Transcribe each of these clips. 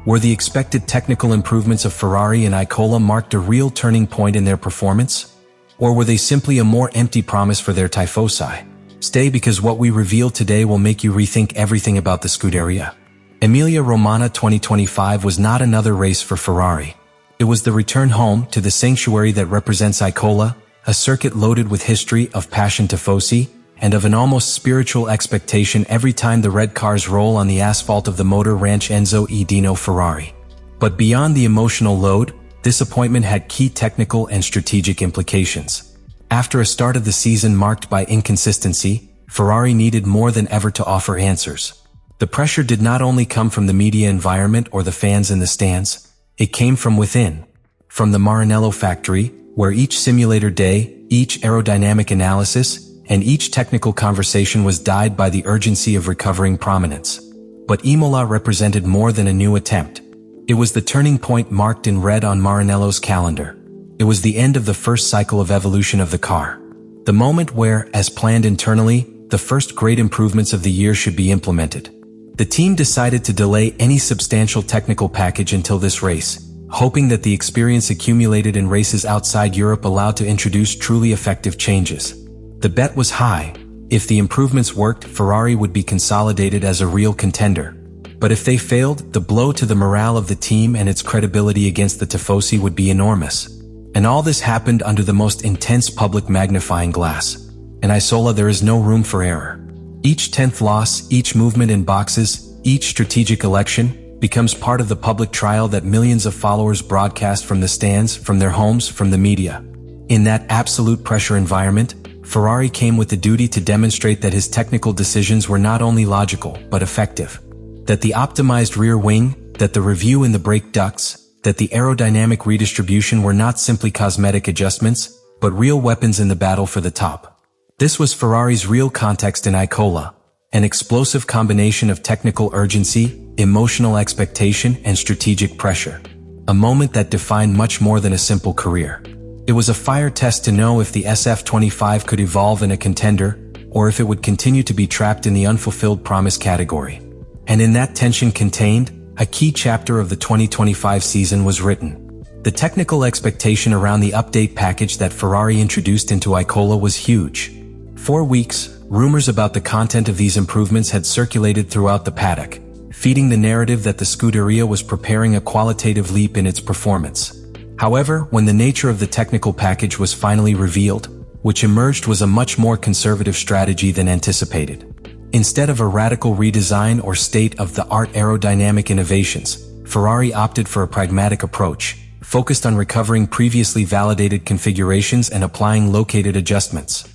Were the expected technical improvements of Ferrari and Imola marked a real turning point in their performance? Or were they simply a more empty promise for their tifosi? Stay, because what we reveal today will make you rethink everything about the Scuderia. Emilia Romagna 2025 was not another race for Ferrari. It was the return home to the sanctuary that represents Imola, a circuit loaded with history, of passion tifosi, and of an almost spiritual expectation every time the red cars roll on the asphalt of the Motor Ranch Enzo e Dino Ferrari. But beyond the emotional load, this appointment had key technical and strategic implications. After a start of the season marked by inconsistency, Ferrari needed more than ever to offer answers. The pressure did not only come from the media environment or the fans in the stands, it came from within. From the Maranello factory, where each simulator day, each aerodynamic analysis, and each technical conversation was dyed by the urgency of recovering prominence. But Imola represented more than a new attempt. It was the turning point marked in red on Maranello's calendar. It was the end of the first cycle of evolution of the car. The moment where, as planned internally, the first great improvements of the year should be implemented. The team decided to delay any substantial technical package until this race, hoping that the experience accumulated in races outside Europe allowed to introduce truly effective changes. The bet was high. If the improvements worked, Ferrari would be consolidated as a real contender. But if they failed, the blow to the morale of the team and its credibility against the tifosi would be enormous. And all this happened under the most intense public magnifying glass. In Imola there is no room for error. Each 10th loss, each movement in boxes, each strategic election, becomes part of the public trial that millions of followers broadcast from the stands, from their homes, from the media. In that absolute pressure environment, Ferrari came with the duty to demonstrate that his technical decisions were not only logical, but effective. That the optimized rear wing, that the review in the brake ducts, that the aerodynamic redistribution were not simply cosmetic adjustments, but real weapons in the battle for the top. This was Ferrari's real context in Imola, an explosive combination of technical urgency, emotional expectation, and strategic pressure. A moment that defined much more than a simple career. It was a fire test to know if the SF-25 could evolve in a contender, or if it would continue to be trapped in the unfulfilled promise category. And in that tension contained, a key chapter of the 2025 season was written. The technical expectation around the update package that Ferrari introduced into Imola was huge. For weeks, rumors about the content of these improvements had circulated throughout the paddock, feeding the narrative that the Scuderia was preparing a qualitative leap in its performance. However, when the nature of the technical package was finally revealed, which emerged was a much more conservative strategy than anticipated. Instead of a radical redesign or state-of-the-art aerodynamic innovations, Ferrari opted for a pragmatic approach, focused on recovering previously validated configurations and applying located adjustments.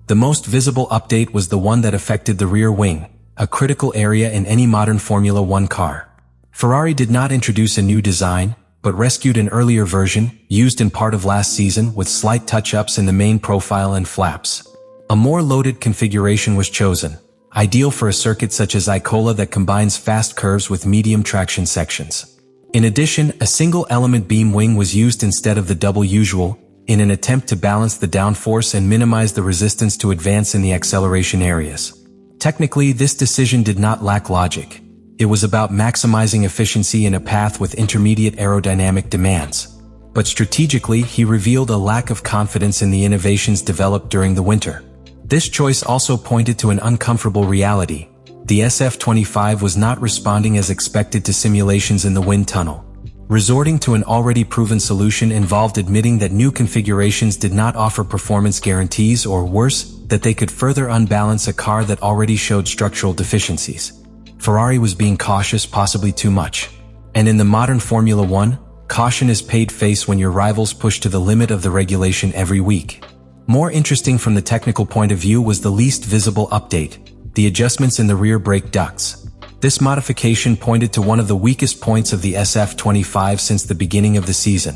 The most visible update was the one that affected the rear wing, a critical area in any modern Formula One car. Ferrari did not introduce a new design, but rescued an earlier version, used in part of last season, with slight touch-ups in the main profile and flaps. A more loaded configuration was chosen, ideal for a circuit such as Imola that combines fast curves with medium traction sections. In addition, a single-element beam wing was used instead of the double usual, in an attempt to balance the downforce and minimize the resistance to advance in the acceleration areas. Technically, this decision did not lack logic. It was about maximizing efficiency in a path with intermediate aerodynamic demands. But strategically, he revealed a lack of confidence in the innovations developed during the winter. This choice also pointed to an uncomfortable reality. The SF-25 was not responding as expected to simulations in the wind tunnel. Resorting to an already proven solution involved admitting that new configurations did not offer performance guarantees, or worse, that they could further unbalance a car that already showed structural deficiencies. Ferrari was being cautious, possibly too much. And in the modern Formula One, caution is paid face when your rivals push to the limit of the regulation every week. More interesting from the technical point of view was the least visible update, the adjustments in the rear brake ducts. This modification pointed to one of the weakest points of the SF-25 since the beginning of the season: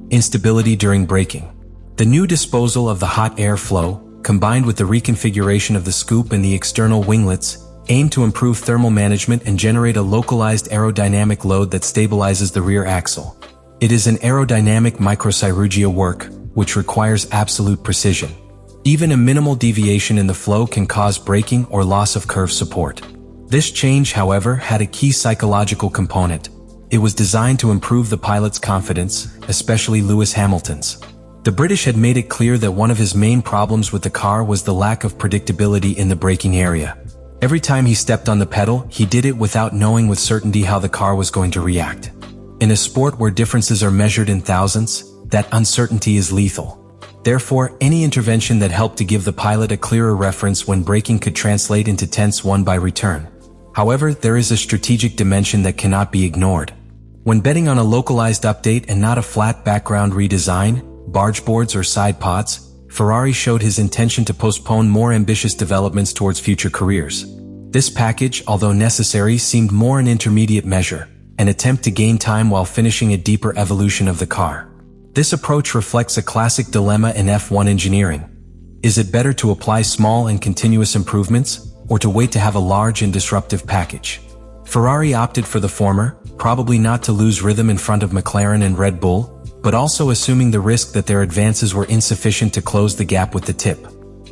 instability during braking. The new disposal of the hot air flow, combined with the reconfiguration of the scoop and the external winglets, aim to improve thermal management and generate a localized aerodynamic load that stabilizes the rear axle. It is an aerodynamic microchirurgia work, which requires absolute precision. Even a minimal deviation in the flow can cause braking or loss of curve support. This change, however, had a key psychological component. It was designed to improve the pilot's confidence, especially Lewis Hamilton's. The British had made it clear that one of his main problems with the car was the lack of predictability in the braking area. Every time he stepped on the pedal, he did it without knowing with certainty how the car was going to react. In a sport where differences are measured in thousands, that uncertainty is lethal. Therefore, any intervention that helped to give the pilot a clearer reference when braking could translate into tenths won by return. However, there is a strategic dimension that cannot be ignored. When betting on a localized update and not a flat background redesign, barge boards or side pods, Ferrari showed his intention to postpone more ambitious developments towards future careers. This package, although necessary, seemed more an intermediate measure, an attempt to gain time while finishing a deeper evolution of the car. This approach reflects a classic dilemma in F1 engineering. Is it better to apply small and continuous improvements, or to wait to have a large and disruptive package? Ferrari opted for the former, probably not to lose rhythm in front of McLaren and Red Bull, but also assuming the risk that their advances were insufficient to close the gap with the tip.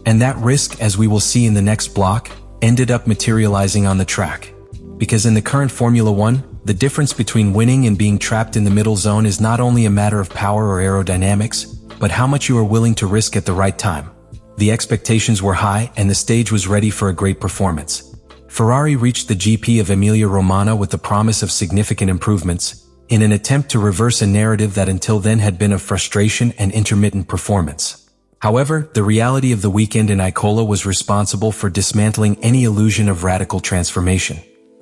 And that risk, as we will see in the next block, ended up materializing on the track. Because in the current Formula 1, the difference between winning and being trapped in the middle zone is not only a matter of power or aerodynamics, but how much you are willing to risk at the right time. The expectations were high and the stage was ready for a great performance. Ferrari reached the GP of Emilia Romagna with the promise of significant improvements, in an attempt to reverse a narrative that until then had been of frustration and intermittent performance. However, the reality of the weekend in Imola was responsible for dismantling any illusion of radical transformation.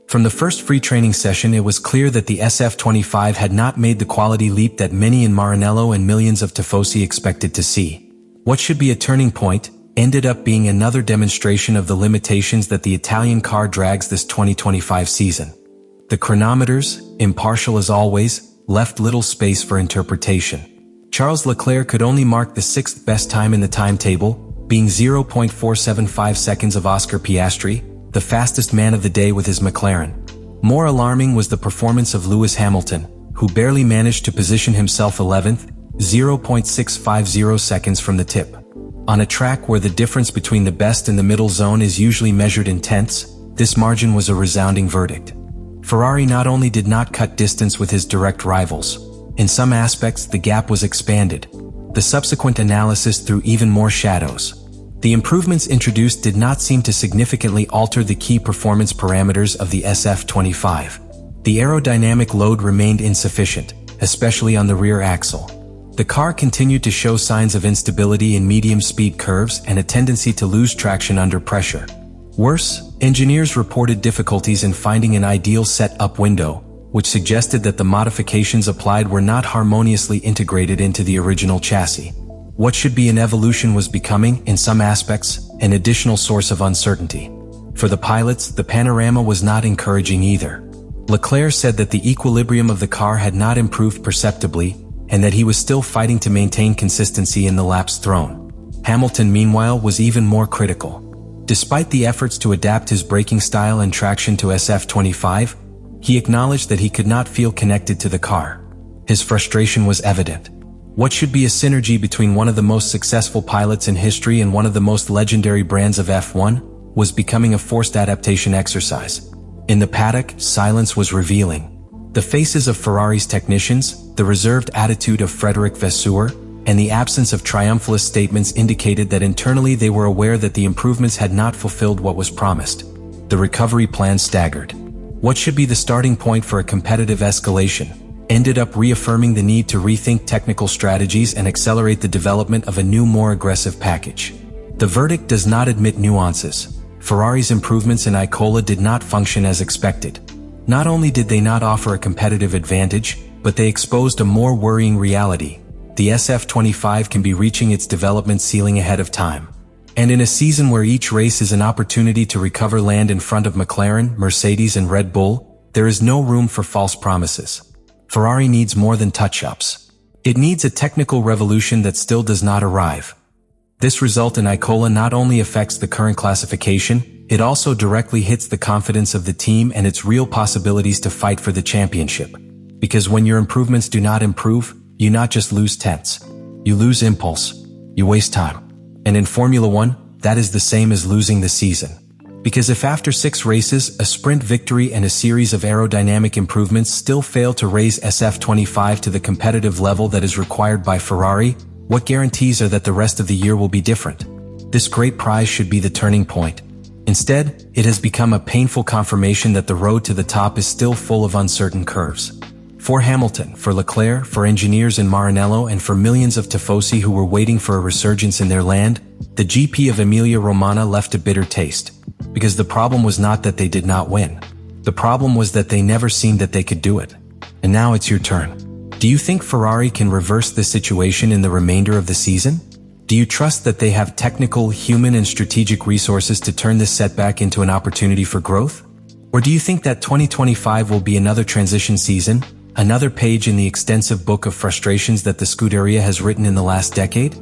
From the first free training session, it was clear that the SF-25 had not made the quality leap that many in Maranello and millions of tifosi expected to see. What should be a turning point ended up being another demonstration of the limitations that the Italian car drags this 2025 season. The chronometers, impartial as always, left little space for interpretation. Charles Leclerc could only mark the sixth best time in the timetable, being 0.475 seconds of Oscar Piastri, the fastest man of the day with his McLaren. More alarming was the performance of Lewis Hamilton, who barely managed to position himself 11th, 0.650 seconds from the tip. On a track where the difference between the best and the middle zone is usually measured in tenths, this margin was a resounding verdict. Ferrari not only did not cut distance with his direct rivals, in some aspects the gap was expanded. The subsequent analysis threw even more shadows. The improvements introduced did not seem to significantly alter the key performance parameters of the SF-25. The aerodynamic load remained insufficient, especially on the rear axle. The car continued to show signs of instability in medium-speed curves and a tendency to lose traction under pressure. Worse, engineers reported difficulties in finding an ideal set-up window, which suggested that the modifications applied were not harmoniously integrated into the original chassis. What should be an evolution was becoming, in some aspects, an additional source of uncertainty. For the pilots, the panorama was not encouraging either. Leclerc said that the equilibrium of the car had not improved perceptibly, and that he was still fighting to maintain consistency in the laps thrown. Hamilton, meanwhile, was even more critical. Despite the efforts to adapt his braking style and traction to SF-25, he acknowledged that he could not feel connected to the car. His frustration was evident. What should be a synergy between one of the most successful pilots in history and one of the most legendary brands of F1 was becoming a forced adaptation exercise. In the paddock, silence was revealing. The faces of Ferrari's technicians, the reserved attitude of Frédéric Vasseur, and the absence of triumphalist statements indicated that internally they were aware that the improvements had not fulfilled what was promised. The recovery plan staggered. What should be the starting point for a competitive escalation ended up reaffirming the need to rethink technical strategies and accelerate the development of a new, more aggressive package. The verdict does not admit nuances. Ferrari's improvements in Imola did not function as expected. Not only did they not offer a competitive advantage, but they exposed a more worrying reality. The SF-25 can be reaching its development ceiling ahead of time. And in a season where each race is an opportunity to recover land in front of McLaren, Mercedes, and Red Bull, there is no room for false promises. Ferrari needs more than touch-ups. It needs a technical revolution that still does not arrive. This result in Imola not only affects the current classification, it also directly hits the confidence of the team and its real possibilities to fight for the championship. Because when your improvements do not improve, you not just lose tenths. You lose impulse. You waste time. And in Formula 1, that is the same as losing the season. Because if after 6 races, a sprint victory and a series of aerodynamic improvements still fail to raise SF-25 to the competitive level that is required by Ferrari, what guarantees are that the rest of the year will be different? This great prize should be the turning point. Instead, it has become a painful confirmation that the road to the top is still full of uncertain curves. For Hamilton, for Leclerc, for engineers in Maranello, and for millions of tifosi who were waiting for a resurgence in their land, the GP of Emilia Romagna left a bitter taste. Because the problem was not that they did not win. The problem was that they never seemed that they could do it. And now it's your turn. Do you think Ferrari can reverse this situation in the remainder of the season? Do you trust that they have technical, human, and strategic resources to turn this setback into an opportunity for growth? Or do you think that 2025 will be another transition season, another page in the extensive book of frustrations that the Scuderia has written in the last decade?